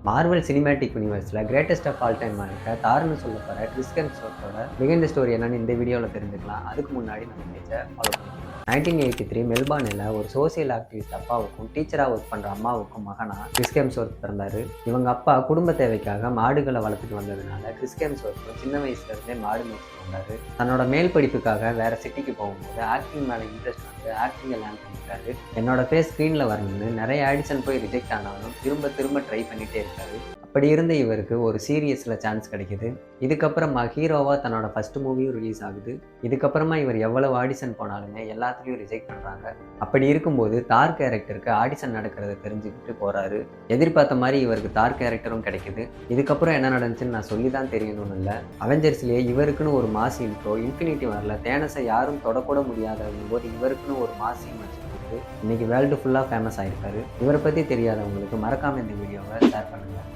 Marvel cinematic யூனிவர்ஸில் greatest of all time இருக்க தார்னு சொல்லப்படுற கிறிஸ் ஹெம்ஸ்வொர்த்தோட பிஹைண்ட் தி ஸ்டோரி என்னன்னு இந்த வீடியோவில் தெரிஞ்சுக்கலாம். அதுக்கு முன்னாடி நம்ம பேஜை ஃபாலோ பண்ணிக்கலாம். 1983 மெல்பார்னில் ஒரு சோசியல் ஆக்டிவிஸ்ட் அப்பாவுக்கும் டீச்சராக ஒர்க் பண்ணுற அம்மாவுக்கும் மகனாக கிறிஸ் ஹெம்ஸ்வொர்த் பிறந்தார். இவங்க அப்பா குடும்ப தேவைக்காக மாடுகளை வளர்த்துட்டு வந்ததுனால கிறிஸ் ஹெம்ஸ்வொர்த் சின்ன வயசுலேருந்தே மாடு மேய்ச்சிட்டு வந்தார். தன்னோட மேல் படிப்புக்காக வேற சிட்டிக்கு போகும்போது ஆக்டிங் மேலே இன்ட்ரெஸ்ட் வந்து ஆக்டிங்கை லேர்ன் பண்ணிட்டாரு. என்னோட பேர் ஸ்க்ரீனில் வரணும்னு நிறைய ஆடிஷன் போய் ரிஜெக்ட் ஆனாலும் திரும்ப திரும்ப ட்ரை பண்ணிகிட்டே இருக்காரு. அப்படி இருந்த இவருக்கு ஒரு சீரியஸில் சான்ஸ் கிடைக்குது. இதுக்கப்புறமா ஹீரோவாக தன்னோட ஃபர்ஸ்ட் மூவியும் ரிலீஸ் ஆகுது. இதுக்கப்புறமா இவர் எவ்வளவு ஆடிஷன் போனாலுமே எல்லாத்துலேயும் ரிஜெக்ட் பண்ணுறாங்க. அப்படி இருக்கும்போது தார் கேரக்டருக்கு ஆடிஷன் நடக்கிறத தெரிஞ்சுக்கிட்டு போகிறாரு. எதிர்பார்த்த மாதிரி இவருக்கு தார் கேரக்டரும் கிடைக்குது. இதுக்கப்புறம் என்ன நடந்துச்சுன்னு நான் சொல்லி தான் தெரியணும்னு இல்லை. அவெஞ்சர்ஸ்லேயே இவருக்குன்னு ஒரு மாஸ் இன்ட்ரோ, இன்ஃபினிட்டி வார்ல தேனஸை யாரும் தொடக்கூட முடியாதவங்க போது இவருக்குன்னு ஒரு மாஸ் சீன் வச்சுக்கிட்டு இன்னைக்கு வேர்ல்டு ஃபுல்லாக ஃபேமஸ் ஆகிருக்காரு. இவரை பற்றி தெரியாதவங்களுக்கு மறக்காமல் இந்த வீடியோவை ஷேர் பண்ணுங்கள்.